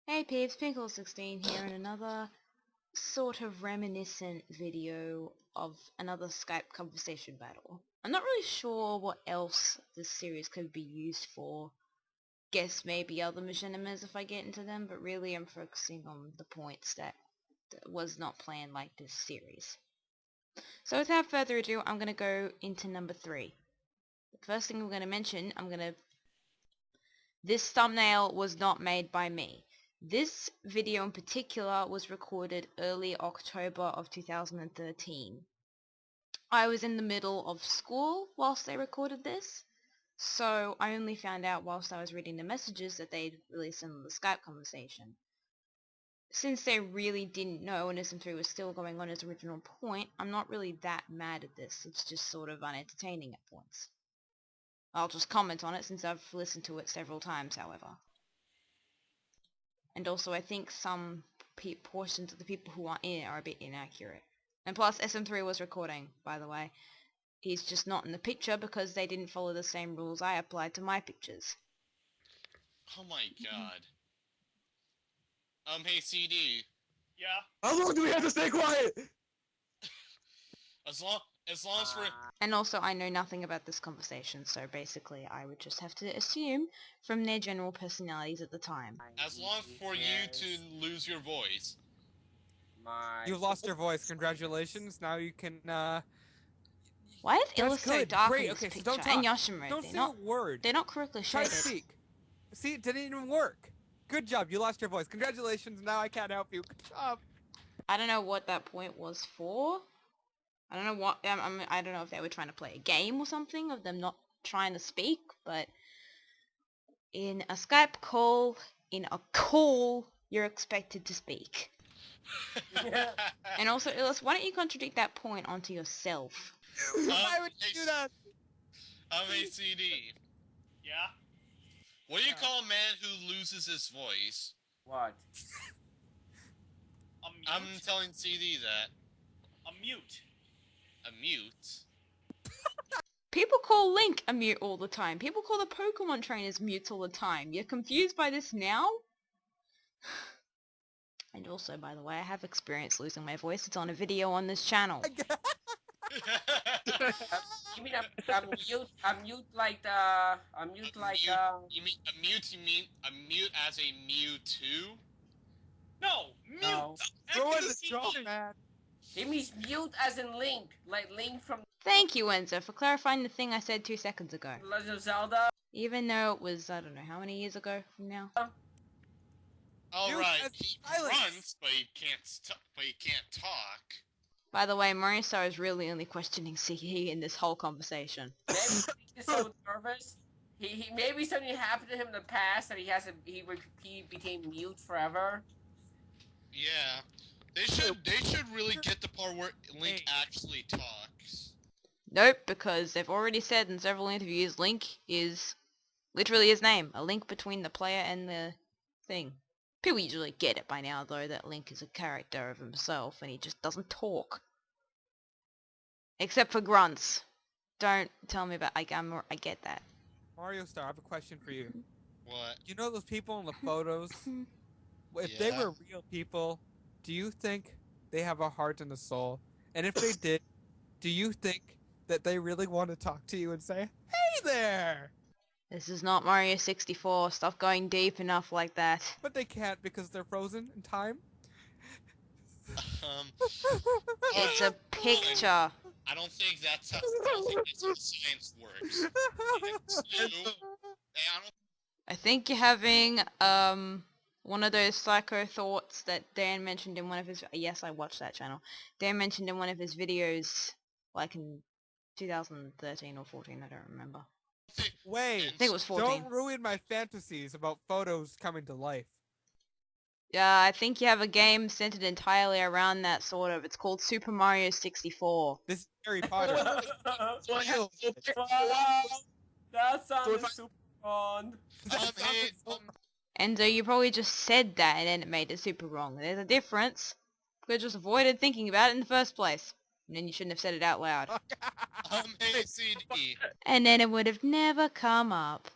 Hey peeps, Pinkolol16 here in another sort of reminiscent video of another Skype conversation battle. I'm not really sure what else this series could be used for. Guess maybe other machinimas if I get into them, but really I'm focusing on the points that was not planned like this series. So without further ado, I'm going to go into number 3. The first thing I'm going to mention, this thumbnail was not made by me. This video in particular was recorded early October of 2013. I was in the middle of school whilst they recorded this, so I only found out whilst I was reading the messages that they'd released in the Skype conversation. Since they really didn't know and SM3 was still going on as original point, I'm not really that mad at this. It's just sort of unentertaining at points. I'll just comment on it since I've listened to it several times, however. And also I think some portions of the people who are in it are a bit inaccurate. And plus SM3 was recording, by the way. He's just not in the picture because they didn't follow the same rules I applied to my pictures. Oh my god. Hey CD. Yeah? How long do we have to stay quiet? As long as we're And also I know nothing about this conversation, so basically I would just have to assume from their general personalities at the time. as long for you to lose your voice. You've lost your voice. Congratulations. Now you can. Why is That's Illa so good. dark Great. in this Okay, so picture? don't talk. And Yoshimaru, Don't say a word. they're not correctly Try shaded. to speak. See, it didn't even work. Good job. You lost your voice. Congratulations. Now I can't help you. Good job. I don't know what that point was for. I don't know what. I don't know if they were trying to play a game or something of them not trying to speak. But in a Skype call, you're expected to speak. And also, Illis, why don't you contradict that point onto yourself? Why would you do that? Hey CD. Yeah? What do you call a man who loses his voice? What? A mute? I'm telling CD that. A mute. A mute? People call Link a mute all the time. People call the Pokemon trainers mutes all the time. You're confused by this now? And also, by the way, I have experienced losing my voice. It's on a video on this channel. You mean I'm mute like the You mean a mute? You mean a mute as a Mewtwo? No! Mute! No. Throw in the MUTE. joke, man. He means mute as in Link, like Link from Thank you, Enzo, for clarifying the thing I said 2 seconds ago. Legend of Zelda. Even though it was, I don't know, how many years ago from now? Alright, that's he silence. runs, but he can't talk. By the way, Marisar is really only questioning CE in this whole conversation. Maybe he's so nervous. He maybe something happened to him in the past that he became mute forever. Yeah. They should really get the part where Link actually talks. Nope, because they've already said in several interviews Link is literally his name. A link between the player and the thing. People usually get it by now, though, that Link is a character of himself and he just doesn't talk. Except for grunts. Don't tell me about... I get that. Mario Star, I have a question for you. What? You know those people in the photos? If they Yeah. were real people, do you think they have a heart and a soul? And if they did, do you think that they really want to talk to you and say, "Hey there"? This is not Mario 64. Stop going deep enough like that. But they can't because they're frozen in time. It's a picture. I don't think that's how science works. I think you're having one of those psycho thoughts that Dan mentioned in one of his... Yes, I watched that channel. Dan mentioned in one of his videos, like in 2013 or 14, I don't remember. Wait, I think it was 14. don't ruin my fantasies about photos coming to life. Yeah, I think you have a game centered entirely around that, sort of. It's called Super Mario 64. This is Harry Potter. That sounded super fun. Enzo, you probably just said that and then it made it super wrong. There's a difference. You just avoided thinking about it in the first place. And then you shouldn't have said it out loud. Hey, CD. And then it would have never come up.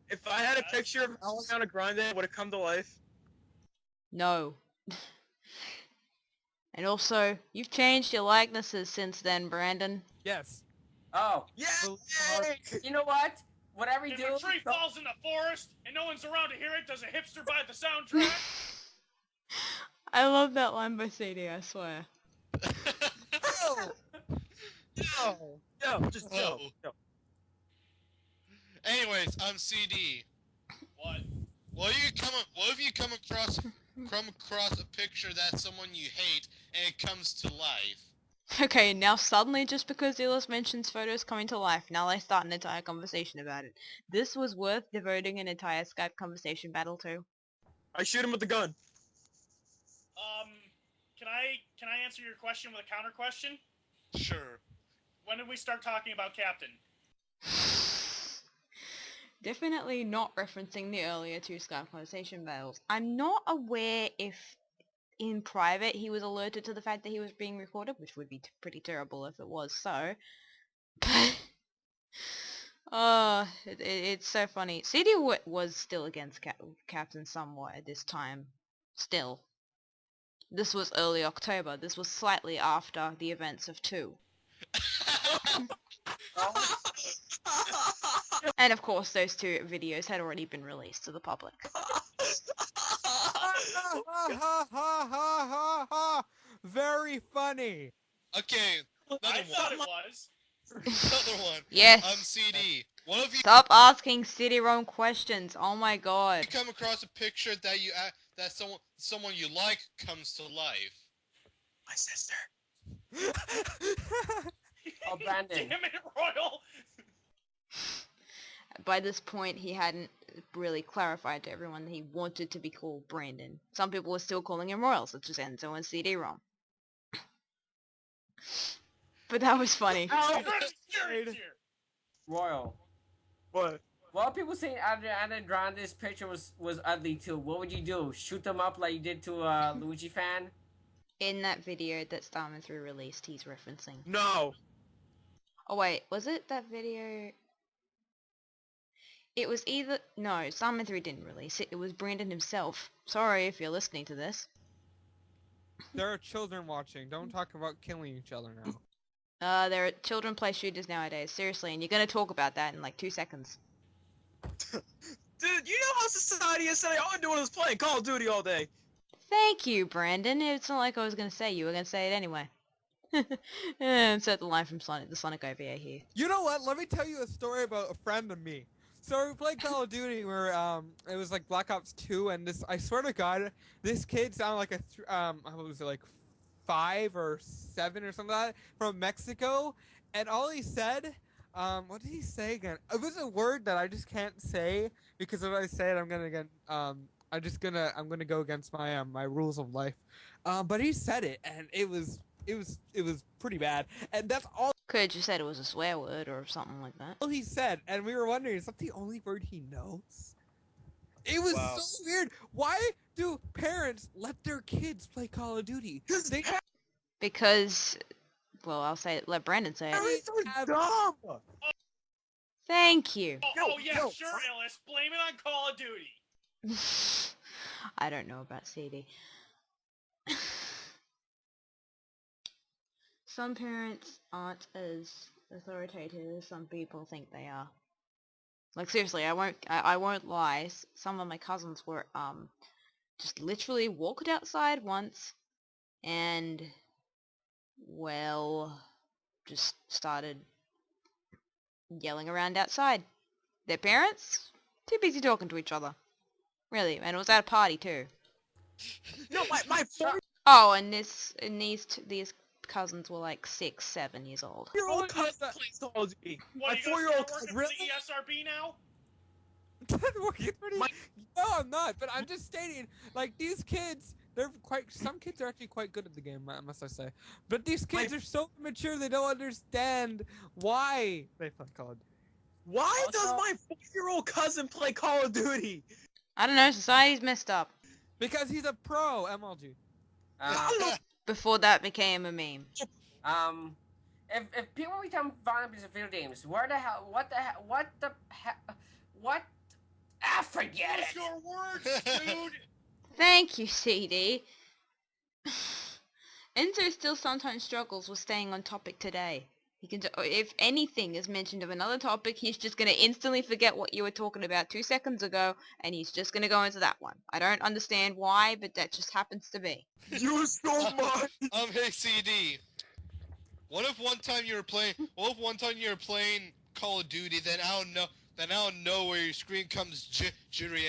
If I had a picture of Ariana Grande, would it come to life? No. And also, you've changed your likenesses since then, Brandon. Yes. Oh, Yay! you know what? Whatever you If do, a tree don't- falls in the forest and no one's around to hear it, does a hipster buy the soundtrack? I love that line by CD, I swear. No! No, just no. Oh. No. Anyways, I'm CD. What? What if you come across a picture that's someone you hate and it comes to life? Okay, now suddenly just because Illis mentions photos coming to life, now they start an entire conversation about it. This was worth devoting an entire Skype conversation battle to. I shoot him with the gun. Can I answer your question with a counter question? Sure. When did we start talking about Captain? Definitely not referencing the earlier two Skype conversation battles. I'm not aware if in private he was alerted to the fact that he was being recorded, which would be pretty terrible if it was so. But it's so funny. CD was still against Captain somewhat at this time. Still. This was early October. This was slightly after the events of 2. And of course those 2 videos had already been released to the public. Very funny. Okay, I another thought one. it was. Another one. Yes. I'm CD. What if you Stop asking CD-ROM questions. Oh my god. come across a picture that someone you like comes to life? My sister. Oh, Brandon. Damn it, Royal! By this point, he hadn't really clarified to everyone that he wanted to be called Brandon. Some people were still calling him Royal, such as Enzo and CD-ROM. But that was funny. I'm really curious here. Royal. What? Well, people saying Adriana Grande's picture was ugly too. What would you do? Shoot them up like you did to a Luigi fan? In that video that Starman 3 released, he's referencing. No. Oh wait, was it that video? It was either... No, Starman 3 didn't release it. It was Brandon himself. Sorry if you're listening to this. There are children watching. Don't talk about killing each other now. There are children play shooters nowadays. Seriously, and you're gonna talk about that in like 2 seconds. Dude, you know how society is today? All I'm doing is playing Call of Duty all day. Thank you, Brandon. It's not like I was gonna say you were gonna say it anyway. Insert the line from Sonic, the Sonic OVA here. You know what? Let me tell you a story about a friend of me. So we played Call of Duty where it was like Black Ops 2, and this, I swear to God, this kid sounded like what was it, like 5 or 7 or something like that, from Mexico, and all he said, what did he say again? It was a word that I just can't say because if I say it, I'm gonna get I'm gonna go against my rules of life. But he said it, and it was pretty bad, and that's all Could've just said it was a swear word or something like that. he said, and we were wondering, is that the only word he knows? It was Wow. so weird. Why do parents let their kids play Call of Duty? They Because, well, I'll say it, let Brandon say it. Parents are dumb. Thank you. Oh yeah, no. sure, Illis. Blame it on Call of Duty. I don't know about CD. Some parents aren't as authoritative as some people think they are. Like seriously, I won't lie. Some of my cousins were just literally walked outside once and well just started yelling around outside. Their parents too busy talking to each other. Really, and it was at a party too. No, my 4-year-old Oh, and these cousins were like 6, 7 years old. cousin plays Call of Duty. What, My you gonna 4-year-old start working cousin. for the ESRB now? My- No, I'm not. But I'm just stating, like these kids, some kids are actually quite good at the game, must I say. But these kids are so immature, they don't understand why they play Call of Duty. Why Also- does my 4-year-old cousin play Call of Duty? I don't know, society's messed up. Because he's a pro, MLG. Before that became a meme. If people become violent because of video games, what forget Use it. your words, dude. Thank Thank you, CD. Enzo still sometimes struggles with staying on topic today. He can, if anything is mentioned of another topic, he's just going to instantly forget what you were talking about 2 seconds ago, and he's just going to go into that one. I don't understand why, but that just happens to be. You stole mine. Hey CD. What if one time you were playing Call of Duty, then out of nowhere your screen comes jittery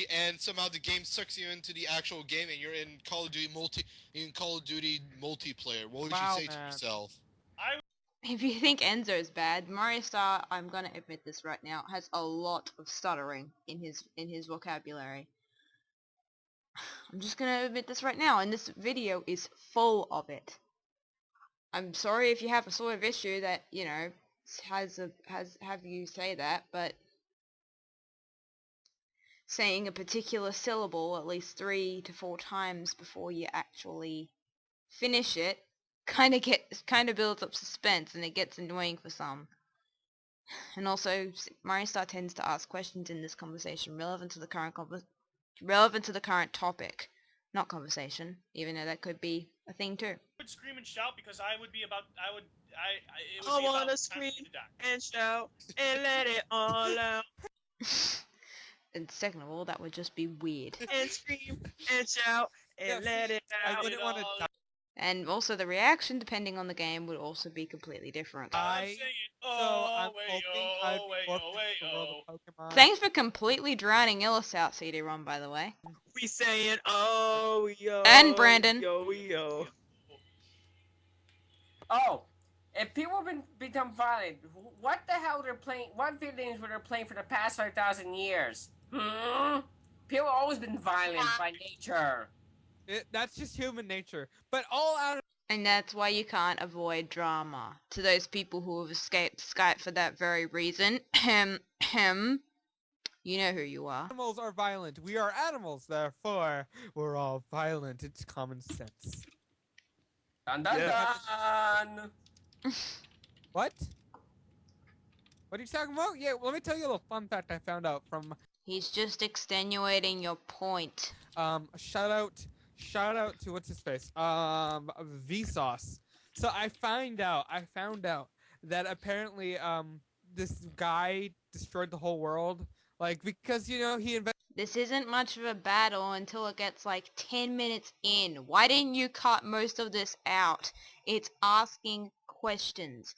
and somehow the game sucks you into the actual game and you're in Call of Duty multiplayer. What would you say to yourself? If you think Enzo is bad, Mario Star, I'm gonna admit this right now, has a lot of stuttering in his vocabulary. I'm just gonna admit this right now, and this video is full of it. I'm sorry if you have a sort of issue that, you know, have you say that, but saying a particular syllable at least 3 to 4 times before you actually finish it kind of builds up suspense, and it gets annoying for some. And also, Mario Star tends to ask questions in this conversation relevant to the current topic, not conversation, even though that could be a thing too. I would scream and shout because it would be about I wanna scream and shout and let it all out. And second of all, that would just be weird. And scream and shout and let it out. I didn't want to die. And also the reaction, depending on the game, would also be completely different. I'm singing, I'm way, hoping oh, I've way, looked oh, at way, the world oh. of Pokemon. Thanks for completely drowning Illis out, CD-ROM, by the way. We saying, oh, yo. And Brandon. Yo, yo. Oh, if people become violent, what the hell they're playing? What video games were they playing for the past 5,000 years? People have always been violent by nature. That's just human nature. But all out of And that's why you can't avoid drama. To those people who have escaped Skype for that very reason, you know who you are. animals are violent. We are animals, therefore we're all violent. It's common sense. Dun dun Yeah. dun! What? What are you talking about? Yeah, let me tell you a little fun fact I found out from He's just extenuating your point. shout out to what's his face? Vsauce. So I found out that apparently this guy destroyed the whole world, like, because, you know, he invented. This isn't much of a battle until it gets like 10 minutes in. Why didn't you cut most of this out? It's asking questions.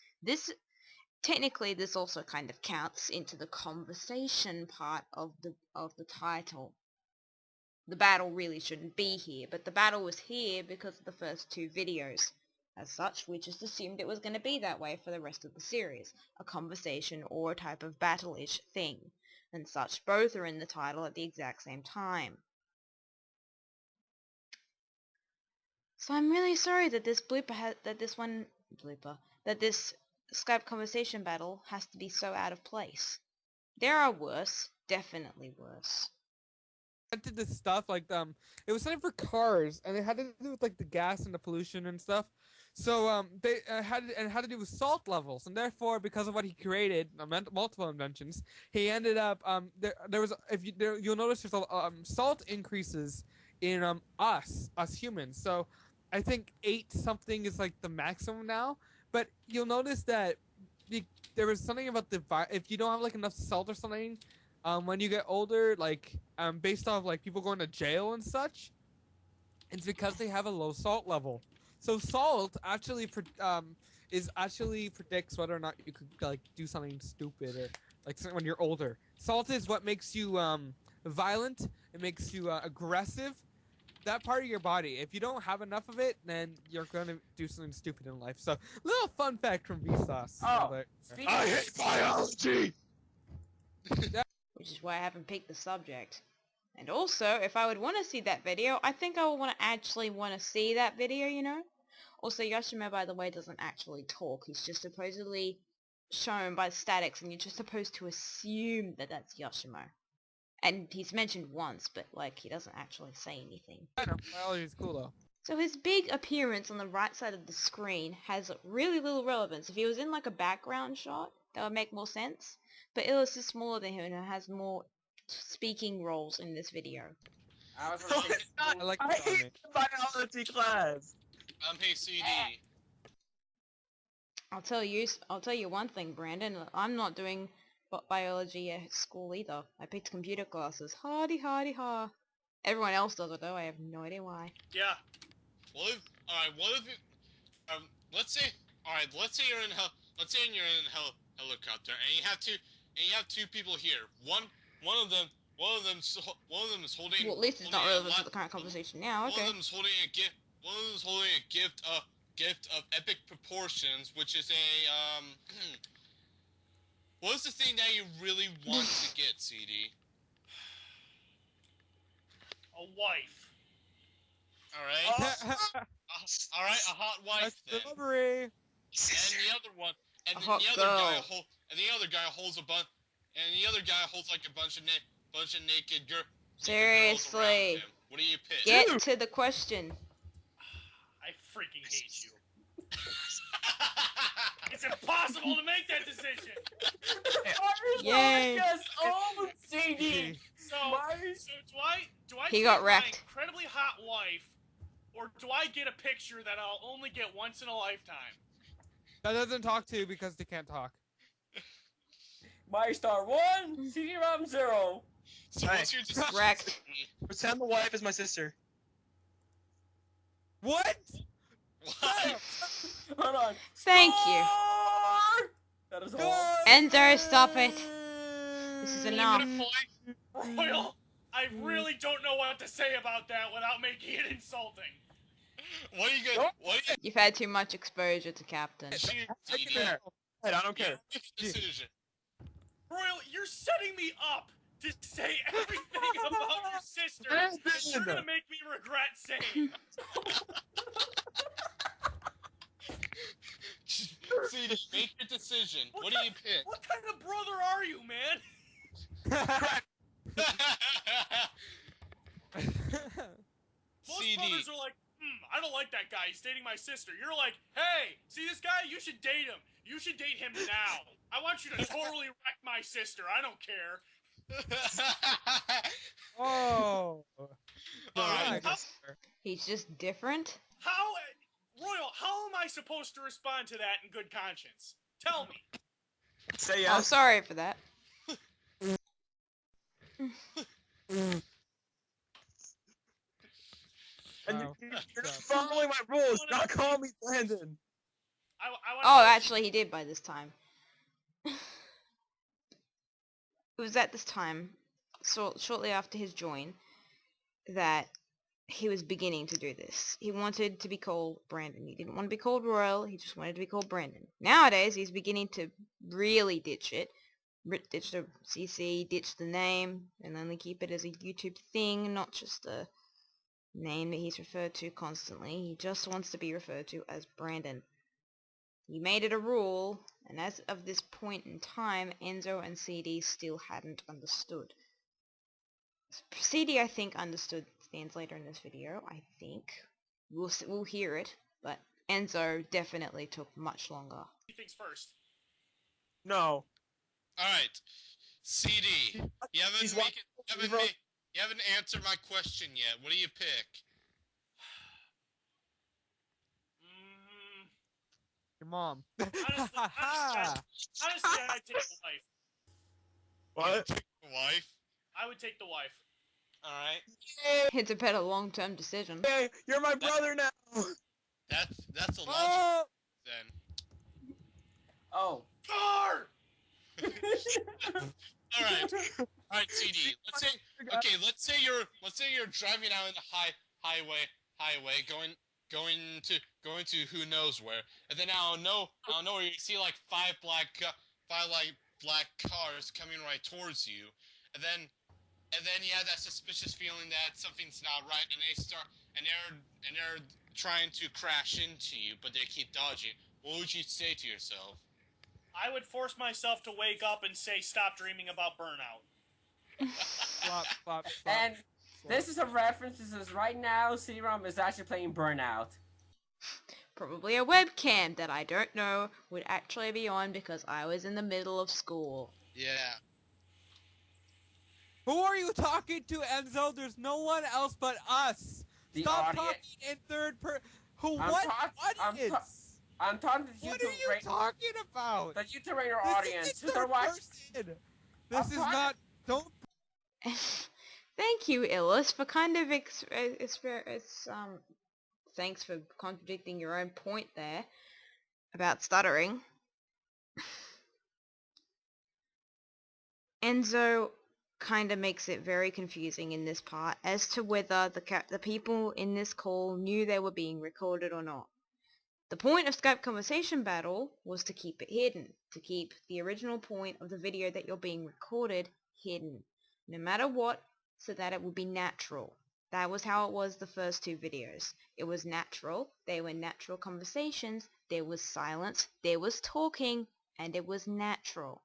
Technically, this also kind of counts into the conversation part of the title. The battle really shouldn't be here, but the battle was here because of the first 2 videos. As such, we just assumed it was going to be that way for the rest of the series, a conversation or a type of battle-ish thing. And such, both are in the title at the exact same time. So I'm really sorry that this this Skype conversation battle has to be so out of place. There are worse, definitely worse. Invented this stuff, like, it was something for cars, and it had to do with, like, the gas and the pollution and stuff. So they had to do with salt levels, and therefore, because of what he created, multiple inventions, he ended up there was, you'll notice there's salt increases in us humans. So I think 8 something is like the maximum now, but you'll notice that there was something about if you don't have like enough salt or something, when you get older, like based off like people going to jail and such, it's because they have a low salt level. So salt actually predicts whether or not you could like do something stupid or like when you're older. Salt is what makes you violent. It makes you aggressive. That part of your body. If you don't have enough of it, then you're gonna do something stupid in life. So little fun fact from Vsauce. Oh, I hate biology. Which is why I haven't picked the subject. And also, if I would want to see that video, I think I would actually want to see that video, you know? Also, Yoshimo, by the way, doesn't actually talk. He's just supposedly shown by statics, and you're just supposed to assume that that's Yoshimo. And he's mentioned once, but, like, he doesn't actually say anything. I know. Biology's cool, though. So his big appearance on the right side of the screen has really little relevance. If he was in, like, a background shot, that would make more sense. But Illis is smaller than him and has more speaking roles in this video. I was gonna say I like I this on me. hate the biology class. Hey, CD. I'll tell you one thing, Brandon. I'm not doing biology at school either. I picked computer classes. Hardy hardy ha. Everyone else does it though. I have no idea why. Yeah. What if you, let's say, let's say you're in helicopter, and you have two people here. One of them is holding. Well, at least it's not relevant to the current conversation now. One Okay. of them is holding a gift. One of them is holding a gift of epic proportions, which is a What is the thing that you really want to get, CD? A wife. All right. All right, a hot wife That's then. delivery. And the other one, and A then hot the other guy girl. holds like a bunch of naked girls. Seriously. What do you pick? Get to the question. I freaking hate you. It's impossible to make that decision. Yay. Just own CD. So Why? do I He take got my wrecked. incredibly hot wife, or do I get a picture that I'll only get once in a lifetime? That doesn't talk to you because they can't talk. My star 1, CD-ROM 0. So Right. what's your decision? Wrecked. Pretend the wife is my sister. What? What? Hold on. Thank you. Star! That is all. Enzo, stop it. This is Are you enough. gonna point? Royal, I really don't know what to say about that without making it insulting. What are you gonna? What are you You've had too much exposure to Captain. CD? I don't care. I don't care. Make a decision. Royal, you're setting me up to say everything about your sister that you're gonna make me regret saying. CD, make your decision. What do you pick? What kind of brother are you, man? Most CD. brothers are like, I don't like that guy. He's dating my sister. You're like, hey, see this guy? You should date him. You should date him now. I want you to totally wreck my sister. I don't care. Oh. Alright. Yeah, He's just different. How, Royal, how am I supposed to respond to that in good conscience? Tell me. Say Oh, yes. sorry for that. And Wow. you're not following my rules. Not call me Brandon. I want Oh, actually, he did by this time. It was at this time, so shortly after his join, that he was beginning to do this. He wanted to be called Brandon. He didn't want to be called Royal. He just wanted to be called Brandon. Nowadays, he's beginning to really ditch it. Ditch the CC, ditch the name, and only keep it as a YouTube thing, not just a name that he's referred to constantly. He just wants to be referred to as Brandon. He made it a rule, and as of this point in time, Enzo and CD still hadn't understood. CD, I think, understood stands later in this video, I think. We'll hear it, but Enzo definitely took much longer. things first. No. Alright. CD. You He's haven't answered my question yet. What do you pick? Your mom. Honestly, I'd take the wife. What? Wife? I would take the wife. Alright. It's a better long-term decision. Hey, you're my brother now. That's a logical Oh! then. Oh. Car! Alright, CD. Let's say you're driving out in the highway, going to who knows where, and then out of nowhere you see like five black cars coming right towards you, and then you have that suspicious feeling that something's not right, and they're trying to crash into you, but they keep dodging. What would you say to yourself? I would force myself to wake up and say, stop dreaming about burnout. Flop, flop, flop, And flop. this is a reference. This is right now, CD-ROM is actually playing Burnout. Probably a webcam that I don't know would actually be on because I was in the middle of school. Yeah. Who are you talking to, Enzo? There's no one else but us. The Stop audience. talking in third person. Who? I'm What talk- I'm audience? I'm talking to you What are you talking about? The YouTuber This audience. is in third person. This is talking- not. Don't. Thank you, Illis, for kind of thanks for contradicting your own point there about stuttering. Enzo kind of makes it very confusing in this part as to whether the people in this call knew they were being recorded or not. The point of Skype Conversation Battle was to keep it hidden, to keep the original point of the video that you're being recorded hidden, no matter what, so that it would be natural. That was how it was the first two videos. It was natural, they were natural conversations, there was silence, there was talking, and it was natural.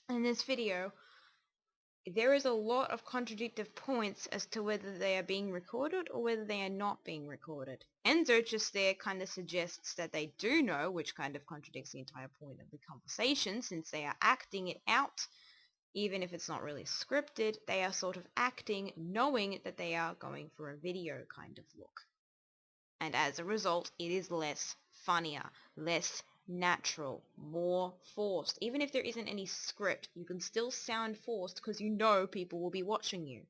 In this video, there is a lot of contradictive points as to whether they are being recorded or whether they are not being recorded. Enzo just there kind of suggests that they do know, which kind of contradicts the entire point of the conversation, since they are acting it out. Even if it's not really scripted, they are sort of acting, knowing that they are going for a video kind of look. And as a result, it is less funnier, less natural, more forced. Even if there isn't any script, you can still sound forced because you know people will be watching you.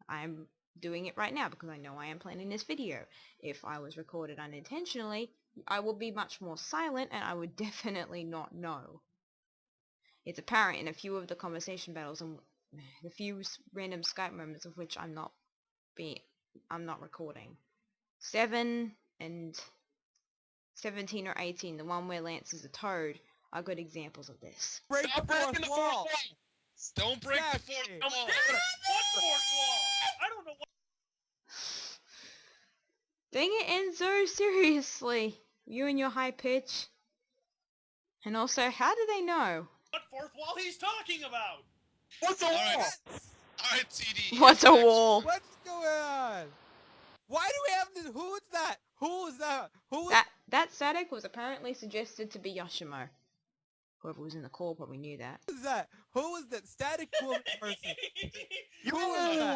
I'm doing it right now because I know I am planning this video. If I was recorded unintentionally, I would be much more silent and I would definitely not know. It's apparent in a few of the conversation battles and a few random Skype moments of which I'm not recording. 7 and 17 or 18, the one where Lance is a toad, are good examples of this. Break Stop the breaking the fourth fourth wall. wall! Don't break the fourth Exactly. wall! What fourth wall? I don't know what. Dang it, Enzo, seriously. You and your high pitch. And also, how do they know? What fourth wall he's talking about? What's a Alright. wall? Alright, TD. What's a here's the next wall? one. What's going on? Why do we have this? Who is that? Who is that? Who is That static was apparently suggested to be Yoshimo. Whoever was in the call probably knew that. that? Who is that static woman person? You Who is that?